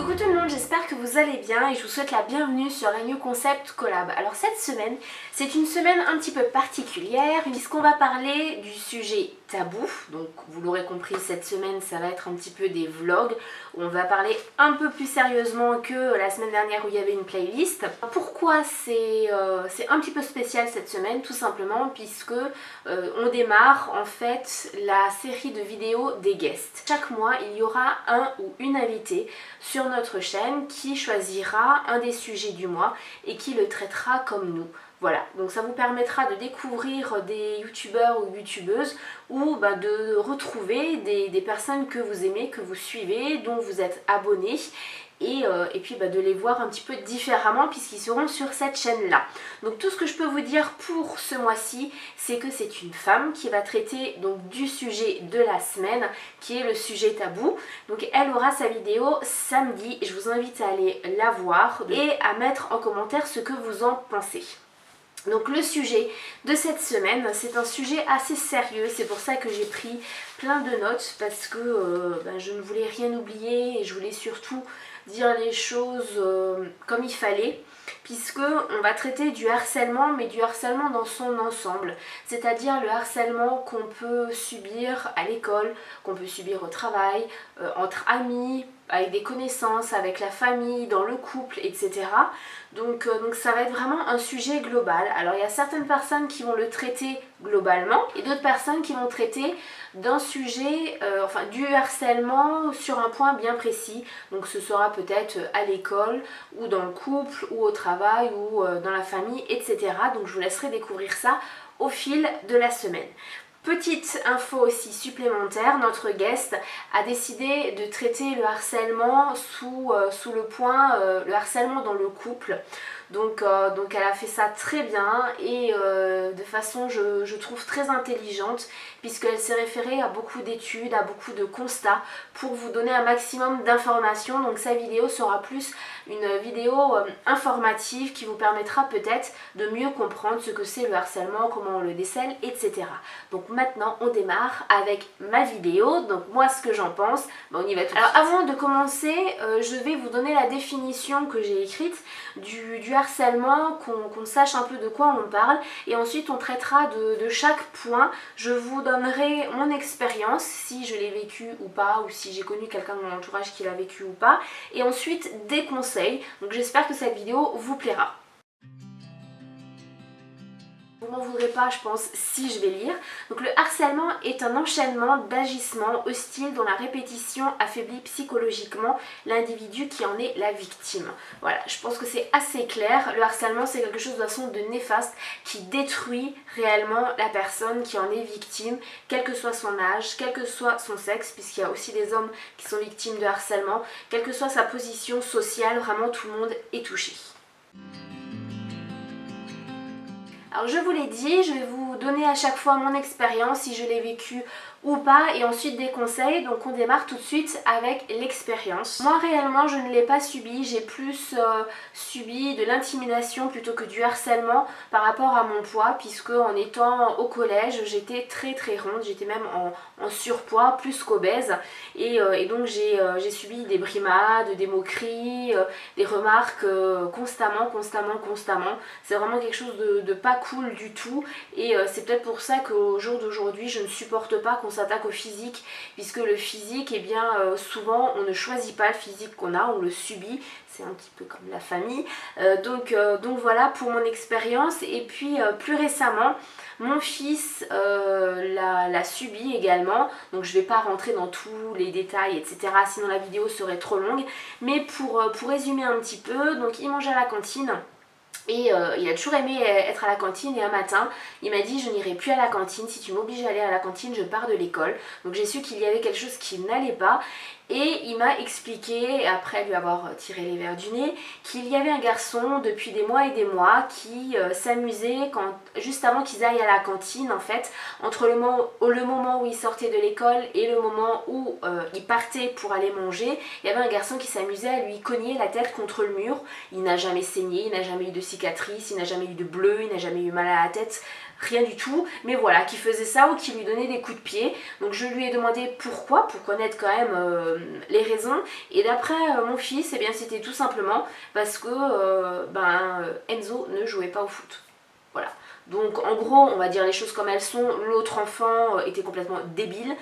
Coucou tout le monde, j'espère que vous allez bien et je vous souhaite la bienvenue sur un New Concept Collab. Alors cette semaine, c'est une semaine un petit peu particulière puisqu'on va parler du sujet tabou. Donc vous l'aurez compris, cette semaine ça va être un petit peu des vlogs où on va parler un peu plus sérieusement que la semaine dernière où il y avait une playlist. Pourquoi c'est un petit peu spécial cette semaine? Tout simplement puisque on démarre en fait la série de vidéos des guests. Chaque mois il y aura un ou une invitée sur notre chaîne qui choisira un des sujets du mois et qui le traitera comme nous. Voilà, donc ça vous permettra de découvrir des youtubeurs ou youtubeuses ou de retrouver des personnes que vous aimez, que vous suivez, dont vous êtes abonné et puis de les voir un petit peu différemment puisqu'ils seront sur cette chaîne là. Donc tout ce que je peux vous dire pour ce mois-ci, c'est que c'est une femme qui va traiter donc du sujet de la semaine qui est le sujet tabou. Donc elle aura sa vidéo samedi, je vous invite à aller la voir et à mettre en commentaire ce que vous en pensez. Donc le sujet de cette semaine, c'est un sujet assez sérieux, c'est pour ça que j'ai pris plein de notes parce que je ne voulais rien oublier et je voulais surtout dire les choses comme il fallait, puisque on va traiter du harcèlement, mais du harcèlement dans son ensemble, c'est-à-dire le harcèlement qu'on peut subir à l'école, qu'on peut subir au travail, entre amis, avec des connaissances, avec la famille, dans le couple, etc. Donc ça va être vraiment un sujet global. Alors il y a certaines personnes qui vont le traiter globalement et d'autres personnes qui vont traiter d'un sujet, du harcèlement sur un point bien précis. Donc ce sera peut-être à l'école ou dans le couple ou au travail ou dans la famille, etc. Donc je vous laisserai découvrir ça au fil de la semaine. Petite info aussi supplémentaire, notre guest a décidé de traiter le harcèlement sous le point le harcèlement dans le couple. Donc elle a fait ça très bien et de façon je trouve très intelligente puisqu'elle s'est référée à beaucoup d'études, à beaucoup de constats pour vous donner un maximum d'informations. Donc sa vidéo sera plus une vidéo informative qui vous permettra peut-être de mieux comprendre ce que c'est le harcèlement, comment on le décèle, etc. Donc maintenant on démarre avec ma vidéo, donc moi ce que j'en pense, on y va tout de suite. Alors avant de commencer, je vais vous donner la définition que j'ai écrite du harcèlement, qu'on sache un peu de quoi on parle et ensuite on traitera de chaque point. Je vous donnerai mon expérience, si je l'ai vécu ou pas, ou si j'ai connu quelqu'un de mon entourage qui l'a vécu ou pas, et ensuite des conseils. Donc j'espère que cette vidéo vous plaira. Vous m'en voudrez pas, je pense, si je vais lire. Donc le harcèlement est un enchaînement d'agissements hostiles dont la répétition affaiblit psychologiquement l'individu qui en est la victime. Voilà, je pense que c'est assez clair. Le harcèlement, c'est quelque chose de façon de néfaste qui détruit réellement la personne qui en est victime, quel que soit son âge, quel que soit son sexe, puisqu'il y a aussi des hommes qui sont victimes de harcèlement, quelle que soit sa position sociale, vraiment tout le monde est touché. Alors je vous l'ai dit, je vais vous donner à chaque fois mon expérience, si je l'ai vécu ou pas, et ensuite des conseils. Donc on démarre tout de suite avec l'expérience. Moi réellement je ne l'ai pas subi, j'ai plus subi de l'intimidation plutôt que du harcèlement par rapport à mon poids, puisque en étant au collège j'étais très ronde, j'étais même en surpoids plus qu'obèse et donc j'ai subi des brimades, des moqueries, des remarques constamment. C'est vraiment quelque chose de pas cool du tout et c'est peut-être pour ça qu'au jour d'aujourd'hui je ne supporte pas qu'on s'attaque au physique, puisque le physique, souvent on ne choisit pas le physique qu'on a, on le subit, c'est un petit peu comme la famille. Donc voilà pour mon expérience. Et puis plus récemment mon fils l'a subi également, donc je ne vais pas rentrer dans tous les détails, etc. sinon la vidéo serait trop longue, mais pour résumer un petit peu, donc il mangeait à la cantine. Et il a toujours aimé être à la cantine et un matin il m'a dit je n'irai plus à la cantine, si tu m'obliges à aller à la cantine je pars de l'école. Donc j'ai su qu'il y avait quelque chose qui n'allait pas et il m'a expliqué, après lui avoir tiré les verres du nez, qu'il y avait un garçon depuis des mois et des mois qui s'amusait juste avant qu'ils aillent à la cantine en fait, entre le moment où il sortait de l'école et le moment où il partait pour aller manger, il y avait un garçon qui s'amusait à lui cogner la tête contre le mur. Il n'a jamais saigné, il n'a jamais eu de cicatrice, il n'a jamais eu de bleu, il n'a jamais eu mal à la tête, rien du tout, mais voilà, qui faisait ça ou qui lui donnait des coups de pied. Donc je lui ai demandé pourquoi, pour connaître quand même les raisons. Et d'après mon fils, eh bien c'était tout simplement parce que Enzo ne jouait pas au foot. Voilà. Donc en gros, on va dire les choses comme elles sont, l'autre enfant était complètement débile,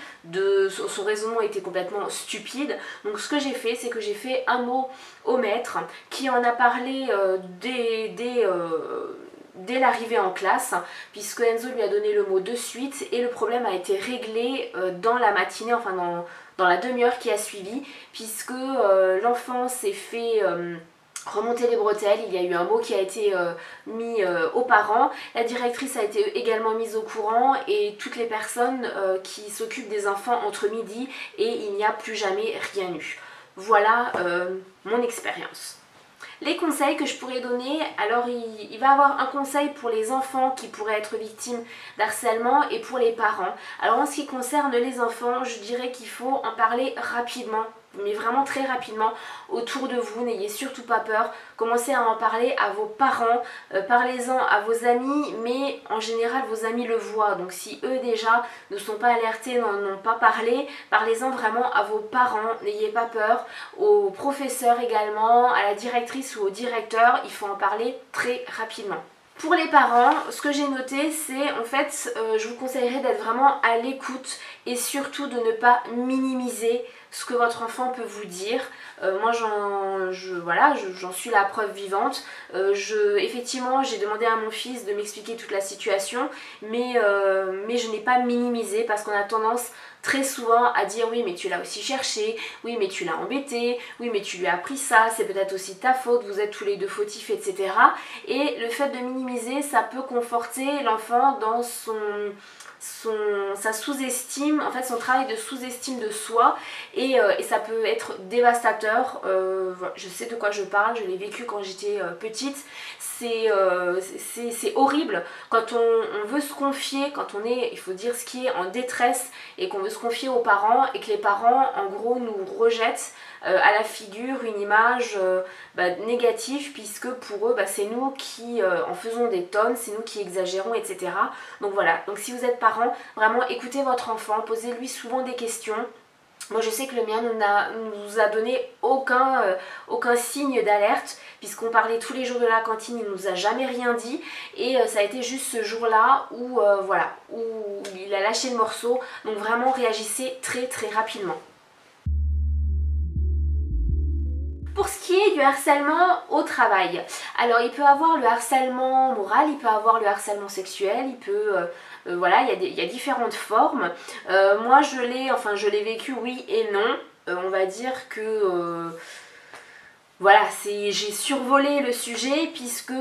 son raisonnement était complètement stupide. Donc ce que j'ai fait, c'est que j'ai fait un mot au maître qui en a parlé dès l'arrivée en classe, puisque Enzo lui a donné le mot de suite et le problème a été réglé dans la matinée, enfin dans la demi-heure qui a suivi, puisque l'enfant s'est fait remonter les bretelles, il y a eu un mot qui a été mis aux parents, la directrice a été également mise au courant et toutes les personnes qui s'occupent des enfants entre midi et il n'y a plus jamais rien eu. Voilà mon expérience. Les conseils que je pourrais donner, alors il va y avoir un conseil pour les enfants qui pourraient être victimes d'harcèlement et pour les parents. Alors en ce qui concerne les enfants, je dirais qu'il faut en parler rapidement, mais vraiment très rapidement autour de vous, n'ayez surtout pas peur, commencez à en parler à vos parents, parlez-en à vos amis, mais en général vos amis le voient, donc si eux déjà ne sont pas alertés, n'en ont pas parlé, parlez-en vraiment à vos parents, n'ayez pas peur, aux professeurs également, à la directrice ou au directeur, il faut en parler très rapidement. Pour les parents, ce que j'ai noté, c'est en fait, je vous conseillerais d'être vraiment à l'écoute et surtout de ne pas minimiser ce que votre enfant peut vous dire. Moi j'en suis la preuve vivante. Effectivement j'ai demandé à mon fils de m'expliquer toute la situation, mais je n'ai pas minimisé parce qu'on a tendance très souvent à dire oui mais tu l'as aussi cherché, oui mais tu l'as embêté, oui mais tu lui as appris ça, c'est peut-être aussi ta faute, vous êtes tous les deux fautifs, etc. Et le fait de minimiser, ça peut conforter l'enfant dans sa sous-estime, en fait son travail de sous-estime de soi et ça peut être dévastateur. Je sais de quoi je parle, je l'ai vécu quand j'étais petite. C'est horrible quand on veut se confier, quand on est, il faut dire ce qui est, en détresse et qu'on veut se confier aux parents et que les parents en gros nous rejettent à la figure une image négative, puisque pour eux c'est nous qui en faisons des tonnes, c'est nous qui exagérons, etc. Donc voilà, donc si vous êtes parent, vraiment écoutez votre enfant, posez-lui souvent des questions. Moi je sais que le mien nous a donné aucun signe d'alerte, puisqu'on parlait tous les jours de la cantine, il ne nous a jamais rien dit, et ça a été juste ce jour-là où il a lâché le morceau. Donc vraiment réagissez très très rapidement. Pour ce qui est du harcèlement au travail, alors il peut avoir le harcèlement moral, il peut avoir le harcèlement sexuel, il peut... voilà, il y a différentes formes. Moi je l'ai vécu oui et non. On va dire que... voilà, j'ai survolé le sujet puisque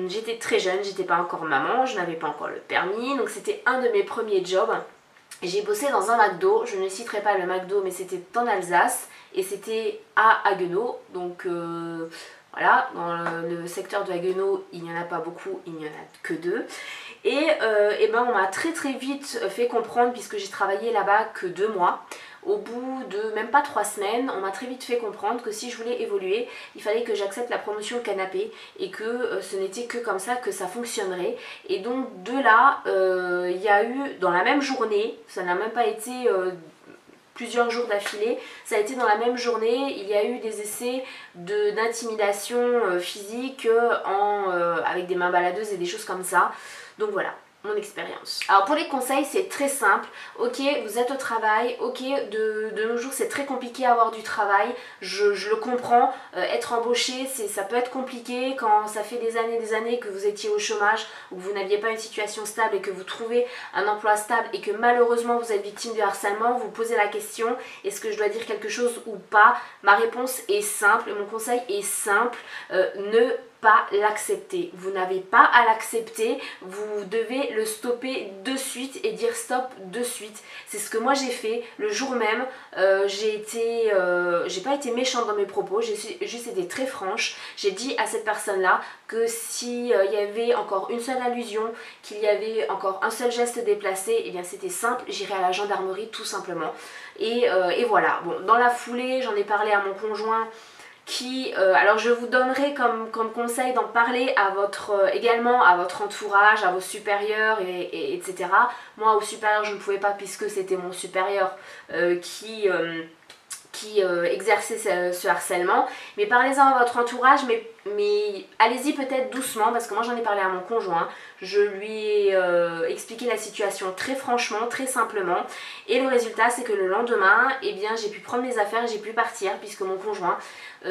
j'étais très jeune, j'étais pas encore maman, je n'avais pas encore le permis, donc c'était un de mes premiers jobs. J'ai bossé dans un McDo, je ne citerai pas le McDo mais c'était en Alsace et c'était à Haguenau, donc voilà, dans le secteur de Haguenau il n'y en a pas beaucoup, il n'y en a que 2. Et on m'a très très vite fait comprendre, puisque j'ai travaillé là-bas que 2 mois, au bout de même pas 3 semaines, on m'a très vite fait comprendre que si je voulais évoluer, il fallait que j'accepte la promotion canapé et que ce n'était que comme ça que ça fonctionnerait. Et donc de là, il y a eu dans la même journée, ça n'a même pas été plusieurs jours d'affilée, ça a été dans la même journée, il y a eu des essais d'intimidation physique avec des mains baladeuses et des choses comme ça. Donc voilà, mon expérience. Alors pour les conseils, c'est très simple. Ok, vous êtes au travail, ok, de nos jours c'est très compliqué à avoir du travail, je le comprends. Être embauché, ça peut être compliqué quand ça fait des années que vous étiez au chômage ou que vous n'aviez pas une situation stable et que vous trouvez un emploi stable et que malheureusement vous êtes victime de harcèlement. Vous posez la question, est-ce que je dois dire quelque chose ou pas? Ma réponse est simple, mon conseil est simple, ne pas l'accepter. Vous n'avez pas à l'accepter, vous devez le stopper de suite et dire stop de suite. C'est ce que moi j'ai fait le jour même. J'ai pas été méchante dans mes propos, j'ai juste été très franche. J'ai dit à cette personne-là que s'il y avait encore une seule allusion, qu'il y avait encore un seul geste déplacé, et bien c'était simple, j'irais à la gendarmerie tout simplement. Et voilà. Bon, dans la foulée, j'en ai parlé à mon conjoint alors je vous donnerai comme conseil d'en parler également à votre entourage, à vos supérieurs, etc. Moi au supérieur je ne pouvais pas puisque c'était mon supérieur qui exerçait ce harcèlement, mais parlez-en à votre entourage, mais allez-y peut-être doucement, parce que moi j'en ai parlé à mon conjoint, je lui ai expliqué la situation très franchement, très simplement, et le résultat c'est que le lendemain, eh bien j'ai pu prendre mes affaires et j'ai pu partir, puisque mon conjoint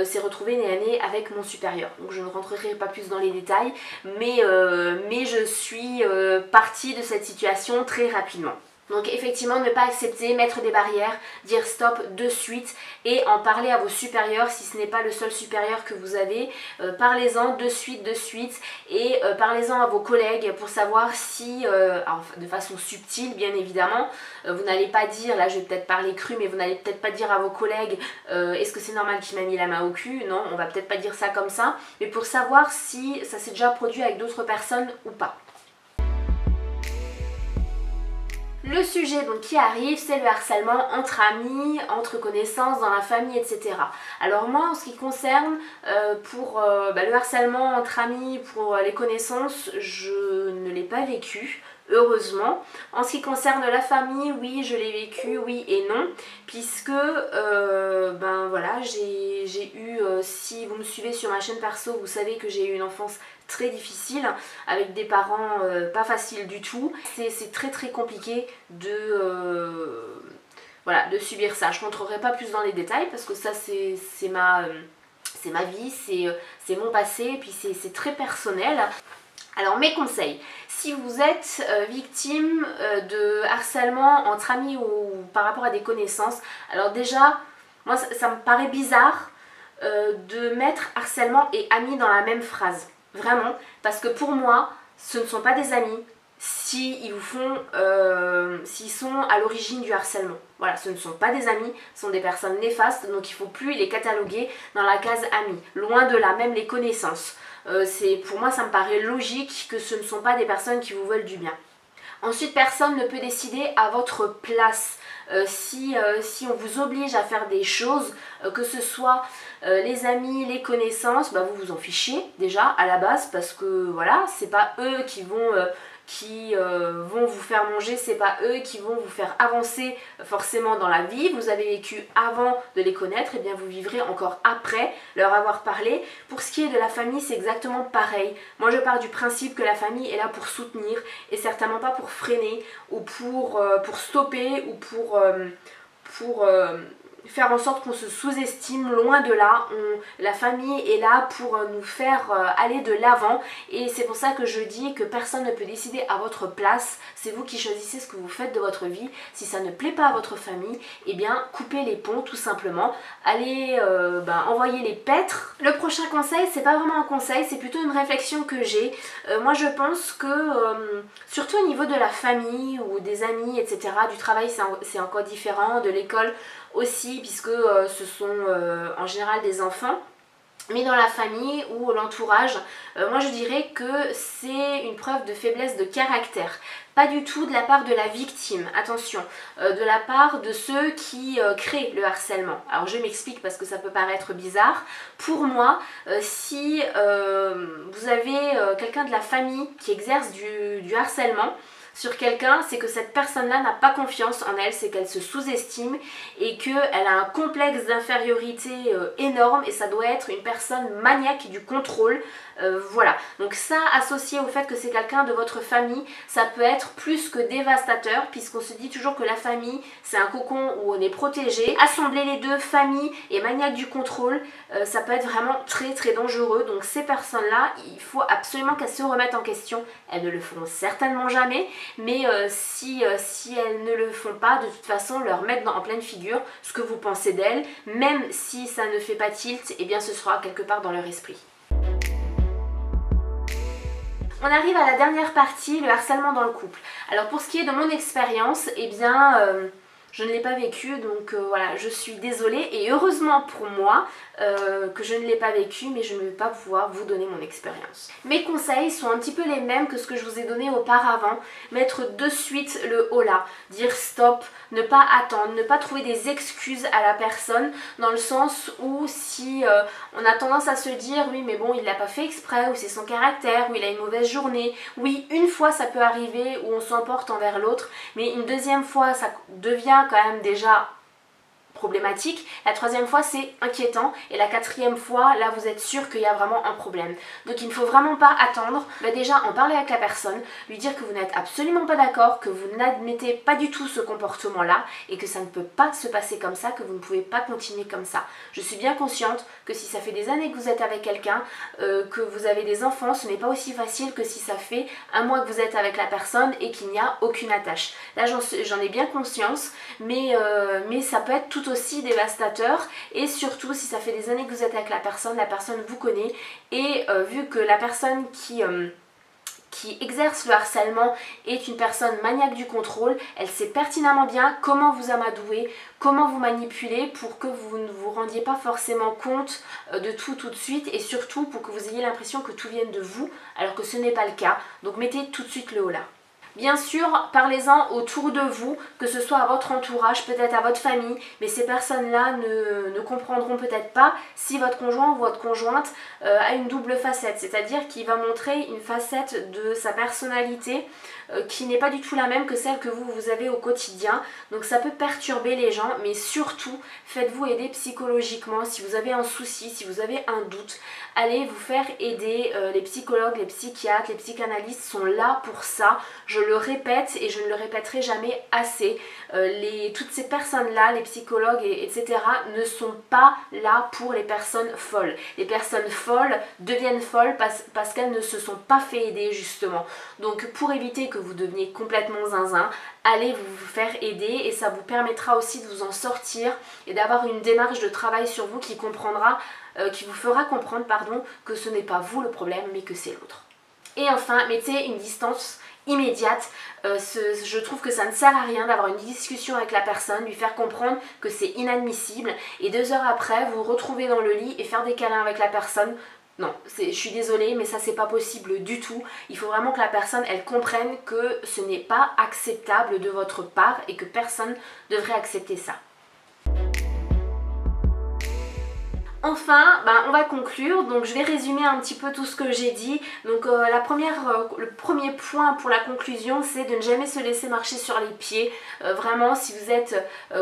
s'est retrouvé nez à nez avec mon supérieur. Donc je ne rentrerai pas plus dans les détails, mais je suis partie de cette situation très rapidement. Donc effectivement, ne pas accepter, mettre des barrières, dire stop de suite et en parler à vos supérieurs si ce n'est pas le seul supérieur que vous avez. Parlez-en de suite et parlez-en à vos collègues pour savoir si, alors, de façon subtile bien évidemment, vous n'allez pas dire, là je vais peut-être parler cru, mais vous n'allez peut-être pas dire à vos collègues est-ce que c'est normal qu'il m'a mis la main au cul? Non, on va peut-être pas dire ça comme ça, mais pour savoir si ça s'est déjà produit avec d'autres personnes ou pas. Le sujet donc qui arrive, c'est le harcèlement entre amis, entre connaissances, dans la famille, etc. Alors moi, en ce qui concerne le harcèlement entre amis, pour les connaissances, je ne l'ai pas vécu, heureusement. En ce qui concerne la famille, oui, je l'ai vécu, oui et non, puisque j'ai eu, si vous me suivez sur ma chaîne perso, vous savez que j'ai eu une enfance très difficile, avec des parents pas faciles du tout. C'est très très compliqué de subir ça. Je ne rentrerai pas plus dans les détails parce que ça c'est ma vie, c'est mon passé, et puis c'est très personnel. Alors mes conseils, si vous êtes victime de harcèlement entre amis ou par rapport à des connaissances, alors déjà, moi ça me paraît bizarre de mettre harcèlement et amis dans la même phrase. Vraiment, parce que pour moi, ce ne sont pas des amis s'ils sont à l'origine du harcèlement. Voilà, ce ne sont pas des amis, ce sont des personnes néfastes, donc il ne faut plus les cataloguer dans la case amis. Loin de là, même les connaissances. Pour moi, ça me paraît logique que ce ne sont pas des personnes qui vous veulent du bien. Ensuite, personne ne peut décider à votre place. Si on vous oblige à faire des choses, que ce soit les amis, les connaissances, vous vous en fichez déjà à la base, parce que voilà, c'est pas eux qui vont vous faire manger, c'est pas eux qui vont vous faire avancer forcément dans la vie. Vous avez vécu avant de les connaître, et bien vous vivrez encore après leur avoir parlé. Pour ce qui est de la famille, c'est exactement pareil. Moi je pars du principe que la famille est là pour soutenir et certainement pas pour freiner ou pour stopper ou pour faire en sorte qu'on se sous-estime. Loin de là, la famille est là pour nous faire aller de l'avant, et c'est pour ça que je dis que personne ne peut décider à votre place. C'est vous qui choisissez ce que vous faites de votre vie. Si ça ne plaît pas à votre famille, eh bien coupez les ponts tout simplement, allez envoyer les pêtres. Le prochain conseil, c'est pas vraiment un conseil, c'est plutôt une réflexion que j'ai. Moi je pense que surtout au niveau de la famille ou des amis, etc., du travail c'est encore différent, de l'école aussi, puisque ce sont en général des enfants, mais dans la famille ou l'entourage, moi je dirais que c'est une preuve de faiblesse de caractère. Pas du tout de la part de la victime, attention, de la part de ceux qui créent le harcèlement. Alors je m'explique parce que ça peut paraître bizarre. Pour moi, si vous avez quelqu'un de la famille qui exerce du harcèlement sur quelqu'un, c'est que cette personne-là n'a pas confiance en elle, c'est qu'elle se sous-estime et qu'elle a un complexe d'infériorité énorme, et ça doit être une personne maniaque du contrôle. Voilà, donc ça, associé au fait que c'est quelqu'un de votre famille, ça peut être plus que dévastateur, puisqu'on se dit toujours que la famille c'est un cocon où on est protégé. Assembler les deux, famille et maniaque du contrôle, ça peut être vraiment très très dangereux. Donc ces personnes là, il faut absolument qu'elles se remettent en question. Elles ne le feront certainement jamais, mais si elles ne le font pas, de toute façon leur mettre en pleine figure ce que vous pensez d'elles, même si ça ne fait pas tilt, et bien ce sera quelque part dans leur esprit. On arrive à la dernière partie, le harcèlement dans le couple. Alors pour ce qui est de mon expérience, eh bien Je ne l'ai pas vécu, donc voilà, je suis désolée et heureusement pour moi que je ne l'ai pas vécu, mais je ne vais pas pouvoir vous donner mon expérience. Mes conseils sont un petit peu les mêmes que ce que je vous ai donné auparavant. Mettre de suite le holà, dire stop, ne pas attendre, ne pas trouver des excuses à la personne, dans le sens où si on a tendance à se dire oui mais bon il l'a pas fait exprès, ou c'est son caractère, ou il a une mauvaise journée, oui une fois ça peut arriver où on s'emporte envers l'autre, mais une deuxième fois ça devient quand même déjà problématique, la troisième fois c'est inquiétant et la quatrième fois là vous êtes sûr qu'il y a vraiment un problème. Donc il ne faut vraiment pas attendre, déjà en parler avec la personne, lui dire que vous n'êtes absolument pas d'accord, que vous n'admettez pas du tout ce comportement là et que ça ne peut pas se passer comme ça, que vous ne pouvez pas continuer comme ça. Je suis bien consciente que si ça fait des années que vous êtes avec quelqu'un, que vous avez des enfants, ce n'est pas aussi facile que si ça fait un mois que vous êtes avec la personne et qu'il n'y a aucune attache. Là j'en ai bien conscience, mais ça peut être tout aussi dévastateur, et surtout si ça fait des années que vous êtes avec la personne vous connaît, et vu que la personne qui exerce le harcèlement est une personne maniaque du contrôle, elle sait pertinemment bien comment vous amadouer, comment vous manipuler pour que vous ne vous rendiez pas forcément compte de tout de suite, et surtout pour que vous ayez l'impression que tout vienne de vous alors que ce n'est pas le cas. Donc mettez tout de suite le holà. Bien sûr, parlez-en autour de vous, que ce soit à votre entourage, peut-être à votre famille, mais ces personnes-là ne comprendront peut-être pas si votre conjoint ou votre conjointe a une double facette, c'est-à-dire qu'il va montrer une facette de sa personnalité qui n'est pas du tout la même que celle que vous avez au quotidien. Donc ça peut perturber les gens, mais surtout, faites-vous aider psychologiquement. Si vous avez un souci, si vous avez un doute, allez vous faire aider. Les psychologues, les psychiatres, les psychanalystes sont là pour ça. Je le répète et je ne le répéterai jamais assez. Toutes ces personnes-là, les psychologues, etc., ne sont pas là pour les personnes folles. Les personnes folles deviennent folles parce qu'elles ne se sont pas fait aider justement. Donc pour éviter que vous deveniez complètement zinzin, allez vous faire aider, et ça vous permettra aussi de vous en sortir et d'avoir une démarche de travail sur vous qui vous fera comprendre que ce n'est pas vous le problème mais que c'est l'autre. Et enfin, mettez une distance immédiate. Je trouve que ça ne sert à rien d'avoir une discussion avec la personne, lui faire comprendre que c'est inadmissible, et 2 heures après vous vous retrouvez dans le lit et faire des câlins avec la personne. Non, je suis désolée, mais ça c'est pas possible du tout. Il faut vraiment que la personne elle comprenne que ce n'est pas acceptable de votre part et que personne devrait accepter ça. Enfin, on va conclure, donc je vais résumer un petit peu tout ce que j'ai dit. Donc le premier point pour la conclusion, c'est de ne jamais se laisser marcher sur les pieds. Vraiment, si vous êtes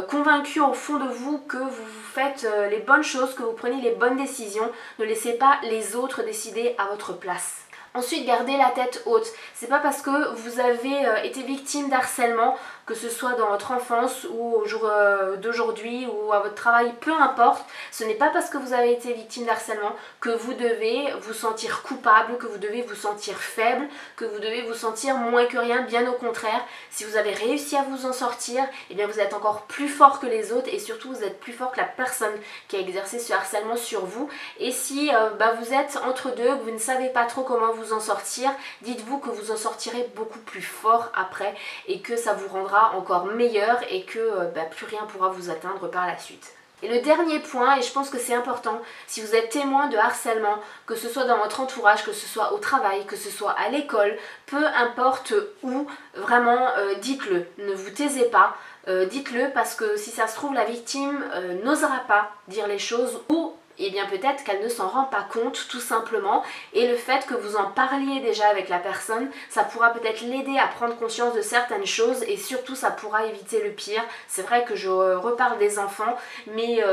convaincu au fond de vous que vous faites les bonnes choses, que vous prenez les bonnes décisions, ne laissez pas les autres décider à votre place. Ensuite, gardez la tête haute. C'est pas parce que vous avez été victime d'harcèlement, que ce soit dans votre enfance ou au jour d'aujourd'hui ou à votre travail, peu importe, ce n'est pas parce que vous avez été victime d'harcèlement que vous devez vous sentir coupable, que vous devez vous sentir faible, que vous devez vous sentir moins que rien. Bien au contraire, si vous avez réussi à vous en sortir, eh bien vous êtes encore plus fort que les autres, et surtout vous êtes plus fort que la personne qui a exercé ce harcèlement sur vous. Et si vous êtes entre deux, que vous ne savez pas trop comment vous en sortir, dites-vous que vous en sortirez beaucoup plus fort après, et que ça vous rendra encore meilleur, et que plus rien pourra vous atteindre par la suite. Et le dernier point, et je pense que c'est important, si vous êtes témoin de harcèlement, que ce soit dans votre entourage, que ce soit au travail, que ce soit à l'école, peu importe où, vraiment dites-le, ne vous taisez pas, dites-le, parce que si ça se trouve la victime n'osera pas dire les choses, ou et bien peut-être qu'elle ne s'en rend pas compte tout simplement, et le fait que vous en parliez déjà avec la personne, ça pourra peut-être l'aider à prendre conscience de certaines choses, et surtout ça pourra éviter le pire. C'est vrai que je reparle des enfants, mais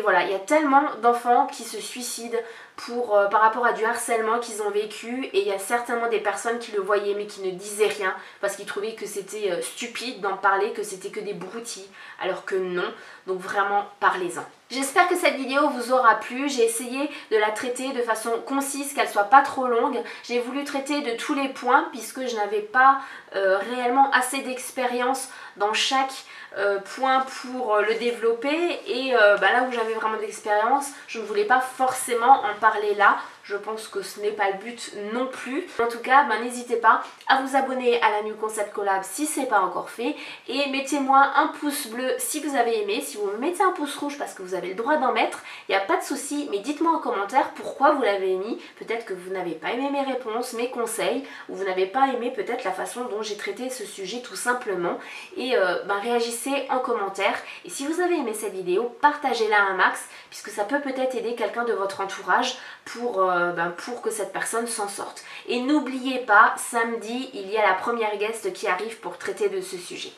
voilà, il y a tellement d'enfants qui se suicident par rapport à du harcèlement qu'ils ont vécu, et il y a certainement des personnes qui le voyaient mais qui ne disaient rien parce qu'ils trouvaient que c'était stupide d'en parler, que c'était que des broutilles, alors que non. Donc vraiment, parlez-en. J'espère que cette vidéo vous aura plu. J'ai essayé de la traiter de façon concise, qu'elle soit pas trop longue. J'ai voulu traiter de tous les points puisque je n'avais pas réellement assez d'expérience dans chaque point pour le développer et là où j'avais vraiment de l'expérience, je ne voulais pas forcément en parler là. Je pense que ce n'est pas le but non plus. En tout cas, n'hésitez pas à vous abonner à la New Concept Collab si ce n'est pas encore fait. Et mettez-moi un pouce bleu si vous avez aimé. Si vous me mettez un pouce rouge parce que vous avez le droit d'en mettre, il n'y a pas de souci. Mais dites-moi en commentaire pourquoi vous l'avez mis. Peut-être que vous n'avez pas aimé mes réponses, mes conseils, ou vous n'avez pas aimé peut-être la façon dont j'ai traité ce sujet tout simplement. Et réagissez en commentaire. Et si vous avez aimé cette vidéo, partagez-la un max, puisque ça peut peut-être aider quelqu'un de votre entourage pour que cette personne s'en sorte. Et n'oubliez pas, samedi, il y a la première guest qui arrive pour traiter de ce sujet.